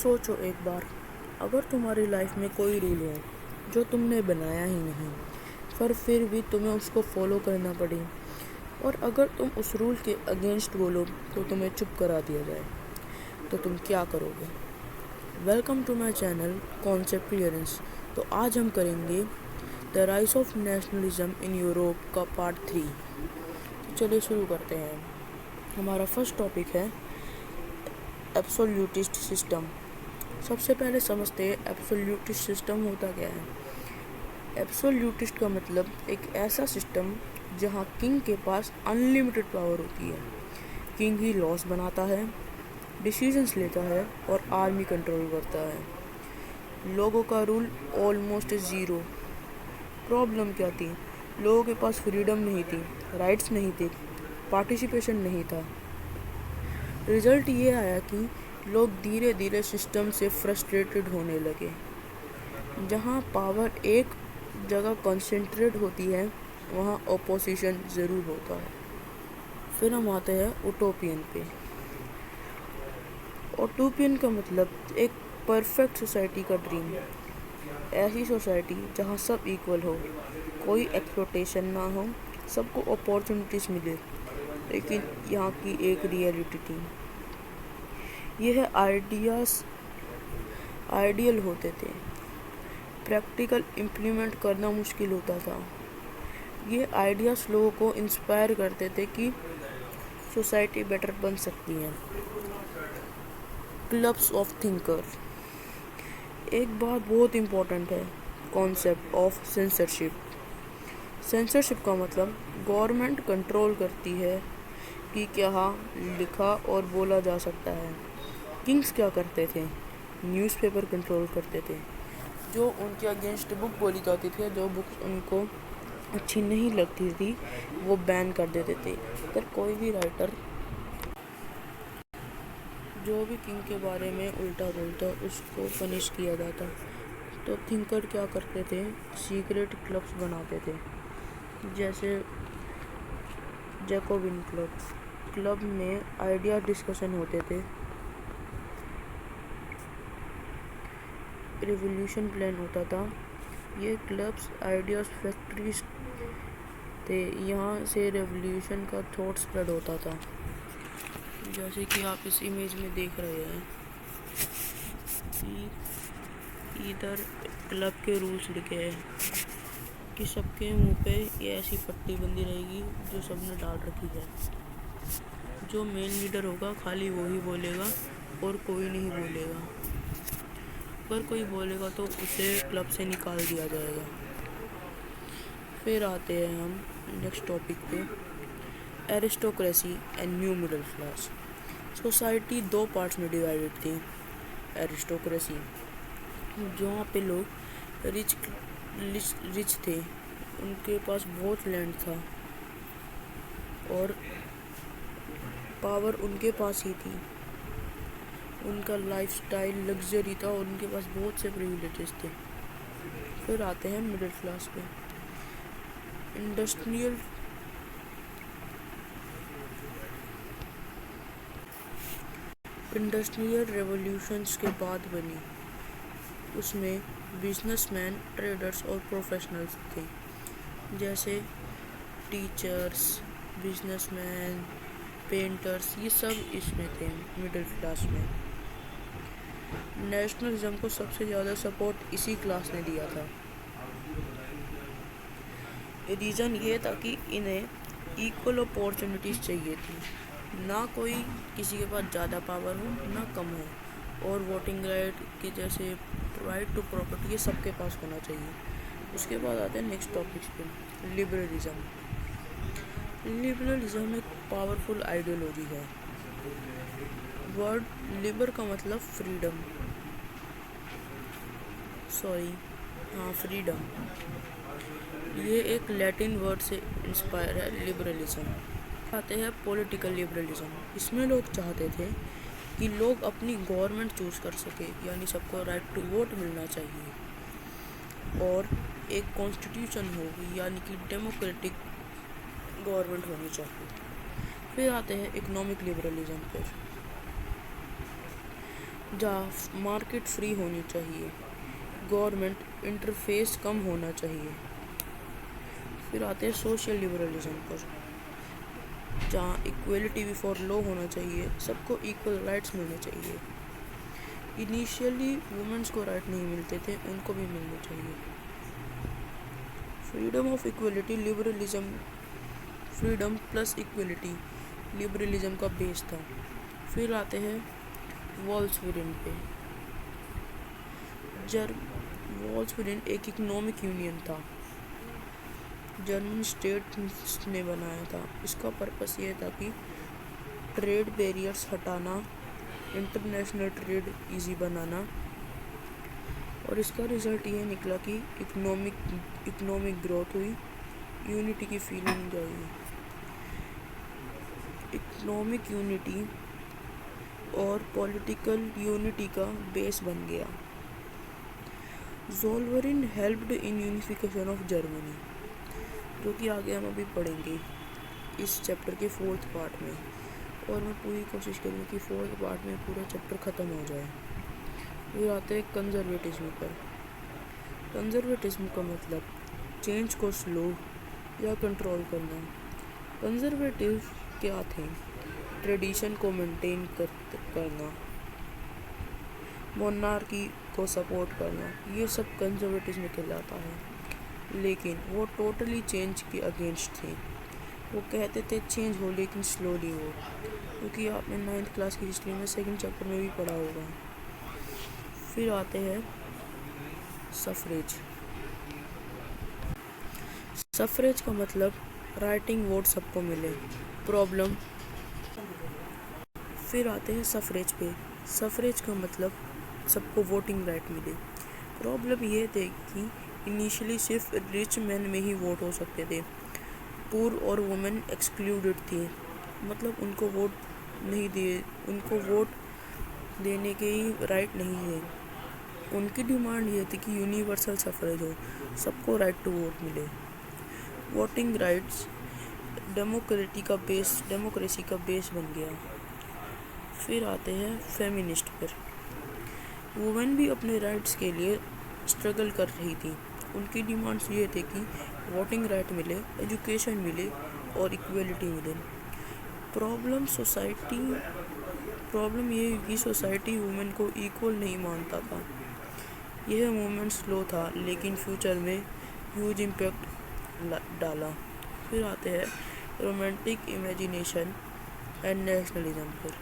सोचो एक बार, अगर तुम्हारी लाइफ में कोई रूल हो जो तुमने बनाया ही नहीं, पर फिर भी तुम्हें उसको फॉलो करना पड़े, और अगर तुम उस रूल के अगेंस्ट बोलो तो तुम्हें चुप करा दिया जाए, तो तुम क्या करोगे? Welcome to my channel concept clearance. तो आज हम करेंगे the rise of nationalism in Europe का पार्ट 3। तो चलिए शुरू करते हैं। हमारा फर्स्ट टॉपिक है एब्सोल्यूटिस्ट सिस्टम। सबसे पहले समझते हैं एब्सोल्यूटिस्ट सिस्टम होता क्या है। एब्सोल्यूटिस्ट का मतलब एक ऐसा सिस्टम जहां किंग के पास अनलिमिटेड पावर होती है। किंग ही लॉस बनाता है, डिसीजंस लेता है और आर्मी कंट्रोल करता है। लोगों का रूल ऑलमोस्ट ज़ीरो। प्रॉब्लम क्या थी? लोगों के पास फ्रीडम नहीं थी, राइट्स नहीं थे, पार्टिसिपेशन नहीं था। रिजल्ट ये आया कि लोग धीरे धीरे सिस्टम से फ्रस्ट्रेटेड होने लगे। जहाँ पावर एक जगह कंसंट्रेट होती है वहाँ ओपोजिशन ज़रूर होता है। फिर हम आते हैं उटोपियन पे। उटोपियन का मतलब एक परफेक्ट सोसाइटी का ड्रीम। ऐसी सोसाइटी जहाँ सब इक्वल हो, कोई एक्सप्लॉयटेशन ना हो, सबको अपॉर्चुनिटीज़ मिले। लेकिन यहाँ की एक रियलिटी थी। यह आइडियल होते थे, प्रैक्टिकल इम्प्लीमेंट करना मुश्किल होता था। ये आइडियाज़ लोगों को इंस्पायर करते थे कि सोसाइटी बेटर बन सकती है। Clubs of thinker. एक बात बहुत इम्पोर्टेंट है, कॉन्सेप्ट ऑफ सेंसरशिप। सेंसरशिप का मतलब गवर्नमेंट कंट्रोल करती है कि क्या लिखा और बोला जा सकता है। किंग्स क्या करते थे? न्यूज़पेपर कंट्रोल करते थे। जो उनके अगेंस्ट बुक बोली जाती थी, जो बुक्स उनको अच्छी नहीं लगती थी, वो बैन कर देते थे। अगर कोई भी राइटर जो भी किंग के बारे में उल्टा बोलता उसको पनिश किया जाता। तो थिंकर क्या करते थे? सीक्रेट क्लब्स बनाते थे, जैसे जैकोबिन क्लब। क्लब में आइडिया डिस्कशन होते थे, रिवोल्यूशन प्लान होता था। ये क्लब्स आइडियाज फैक्ट्रीज थे, यहाँ से रेवोल्यूशन का थॉट स्प्रेड होता था। जैसे कि आप इस इमेज में देख रहे हैं कि इधर क्लब के रूल्स लिखे हैं कि सबके मुंह पे ये ऐसी पट्टी बंदी रहेगी जो सबने डाल रखी है। जो मेन लीडर होगा खाली वही बोलेगा और कोई नहीं बोलेगा। अगर कोई बोलेगा तो उसे क्लब से निकाल दिया जाएगा। फिर आते हैं हम नेक्स्ट टॉपिक पे, aristocracy and new middle class. Society दो पार्ट्स में डिवाइडेड थी। एरिस्टोक्रेसी, जहाँ पे लोग रिच थे, उनके पास बहुत लैंड था और पावर उनके पास ही थी। उनका लाइफस्टाइल लग्जरी था और उनके पास बहुत से प्रिविलेजेस थे। फिर आते हैं मिडिल क्लास पे। इंडस्ट्रियल रेवोल्यूशंस के बाद बनी, उसमें बिजनेसमैन, ट्रेडर्स और प्रोफेशनल्स थे, जैसे टीचर्स, बिजनेसमैन, पेंटर्स, ये सब इसमें थे मिडिल क्लास में। नेशनलिज्म को सबसे ज़्यादा सपोर्ट इसी क्लास ने दिया था। रीज़न ये था कि इन्हें इक्वल अपॉर्चुनिटीज़ चाहिए थी, ना कोई किसी के पास ज़्यादा पावर हो ना कम हो, और वोटिंग राइट के जैसे राइट टू प्रॉपर्टी ये सबके पास होना चाहिए। उसके बाद आते हैं नेक्स्ट टॉपिक्स पे, लिबरलिज्म। लिबरलिज्म एक पावरफुल आइडियोलॉजी है। वर्ड लिबर का मतलब फ्रीडम, फ्रीडम। ये एक लैटिन वर्ड से इंस्पायर है लिबरलिज्म। आते हैं पॉलिटिकल लिबरलिज्म। इसमें लोग चाहते थे कि लोग अपनी गवर्नमेंट चूज़ कर सके, यानी सबको राइट टू वोट मिलना चाहिए, और एक कॉन्स्टिट्यूशन हो, यानी कि डेमोक्रेटिक गवर्नमेंट होनी चाहिए। फिर आते हैं इकोनॉमिक लिबरलिज्म पर। जहाँ मार्केट फ्री होनी चाहिए, गवर्नमेंट इंटरफेस कम होना चाहिए। फिर आते हैं सोशल लिबरलिज्म पर, जहाँ इक्वलिटी बिफोर लॉ होना चाहिए, सबको इक्वल राइट्स मिलने चाहिए। इनिशियली वुमेन्स को राइट नहीं मिलते थे, उनको भी मिलने चाहिए। Freedom of equality liberalism, freedom plus equality liberalism का बेस था। फिर आते हैं वॉल्सविडन पे। वॉल्सविडन एक इकोनॉमिक यूनियन था, जर्मन स्टेट ने बनाया था। इसका पर्पस ये था कि ट्रेड बैरियर्स हटाना, इंटरनेशनल ट्रेड इजी बनाना, और इसका रिजल्ट ये निकला कि इकोनॉमिक ग्रोथ हुई, यूनिटी की फीलिंग आई। इकोनॉमिक यूनिटी और पॉलिटिकल यूनिटी का बेस बन गया। ज़ोल्वरिन helped in unification of Germany, जो कि आगे हम अभी पढ़ेंगे इस चैप्टर के 4th पार्ट में, और मैं पूरी कोशिश करूँगी कि 4th पार्ट में पूरा चैप्टर ख़त्म हो जाए। फिर आते हैं कंजर्वेटिज्म पर। कंजर्वेटिज्म का मतलब चेंज को स्लो या कंट्रोल करना। कंजर्वेटिव क्या थे? ट्रेडिशन को मेंटेन करना, मोनार्की को सपोर्ट करना, ये सब कंजर्वेटिज्म कहलाता है। लेकिन वो टोटली चेंज के अगेंस्ट थे। वो कहते थे चेंज हो लेकिन स्लोली हो, क्योंकि आपने 9th क्लास की हिस्ट्री में 2nd चैप्टर में भी पढ़ा होगा। फिर आते हैं सफरेज। सफरेज का मतलब राइटिंग वोट सबको मिले, प्रॉब्लम। फिर आते हैं सफरेज पे। सफरेज का मतलब सबको वोटिंग राइट मिले। प्रॉब्लम ये थे कि इनिशियली सिर्फ रिच मैन में ही वोट हो सकते थे, पुअर और वुमेन एक्सक्लूडेड थी, मतलब उनको वोट नहीं दिए, उनको वोट देने के ही राइट नहीं है। उनकी डिमांड ये थी कि यूनिवर्सल सफरेज हो, सबको राइट टू वोट मिले। वोटिंग राइट्स डेमोक्रेसी का बेस बन गया। फिर आते हैं फेमिनिस्ट पर। वुमेन भी अपने राइट्स के लिए स्ट्रगल कर रही थी। उनकी डिमांड्स ये थे कि वोटिंग राइट मिले, एजुकेशन मिले और इक्वलिटी मिले। प्रॉब्लम ये हुई कि सोसाइटी वुमेन को इक्वल नहीं मानता था। यह मूवमेंट स्लो था, लेकिन फ्यूचर में ह्यूज इम्पैक्ट डाला। फिर आते हैं रोमांटिक इमेजिनेशन एंड नेशनलिज्म पर।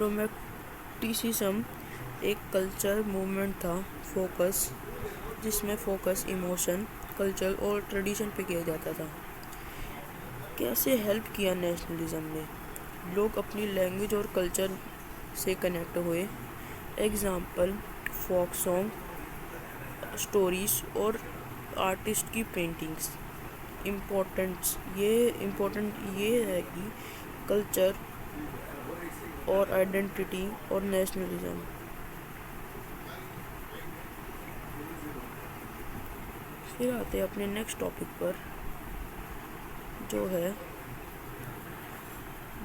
रोमांटिसिज्म एक कल्चर मूवमेंट था जिसमें फोकस इमोशन, कल्चर और ट्रेडिशन पे किया जाता था। कैसे हेल्प किया नेशनलिज्म ने? लोग अपनी लैंग्वेज और कल्चर से कनेक्ट हुए। एग्जाम्पल फोक सॉन्ग, स्टोरीज और आर्टिस्ट की पेंटिंग्स। इम्पोर्टेंट ये है कि कल्चर और आइडेंटिटी और नेशनलिज्म। फिर आते हैं अपने नेक्स्ट टॉपिक पर, जो है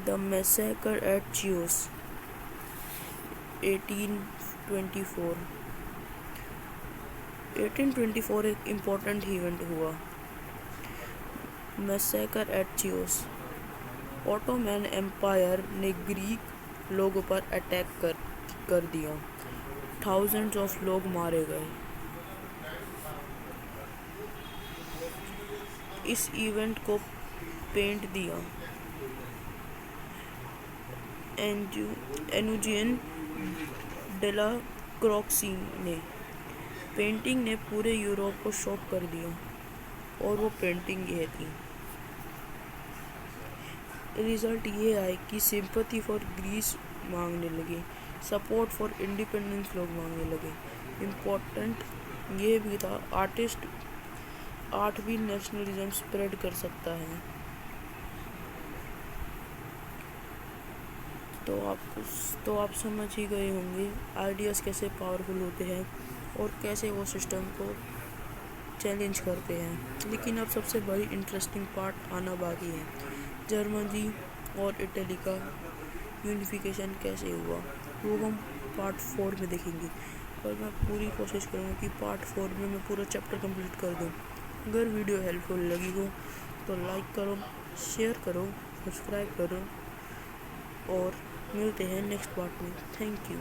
द मैसेकर एट चियोस 1824। 1824 एक इम्पोर्टेंट इवेंट हुआ, मैसेकर एट चियोस। ऑटोमैन एम्पायर ने ग्रीक लोगों पर अटैक कर दिया। थाउजेंड्स ऑफ लोग मारे गए। इस इवेंट को पेंट दिया एनुजियन डेला क्रॉक्सी ने। पेंटिंग ने पूरे यूरोप को शॉक कर दिया, और वो पेंटिंग यह थी। रिजल्ट ये आए कि सिंपैथी फॉर ग्रीस मांगने लगे, सपोर्ट फॉर इंडिपेंडेंस लोग मांगने लगे। इम्पोर्टेंट ये भी था, आर्ट भी नेशनलिज्म स्प्रेड कर सकता है। तो आप समझ ही गए होंगे आइडियाज़ कैसे पावरफुल होते हैं और कैसे वो सिस्टम को चैलेंज करते हैं। लेकिन अब सबसे बड़ी इंटरेस्टिंग पार्ट आना बाकी है, जर्मनी और इटली का यूनिफिकेशन कैसे हुआ वो हम पार्ट 4 में देखेंगे। और मैं पूरी कोशिश करूँगा कि पार्ट 4 में मैं पूरा चैप्टर कंप्लीट कर दूँ। अगर वीडियो हेल्पफुल लगी हो तो लाइक करो, शेयर करो, सब्सक्राइब करो और मिलते हैं नेक्स्ट पार्ट में। Thank you.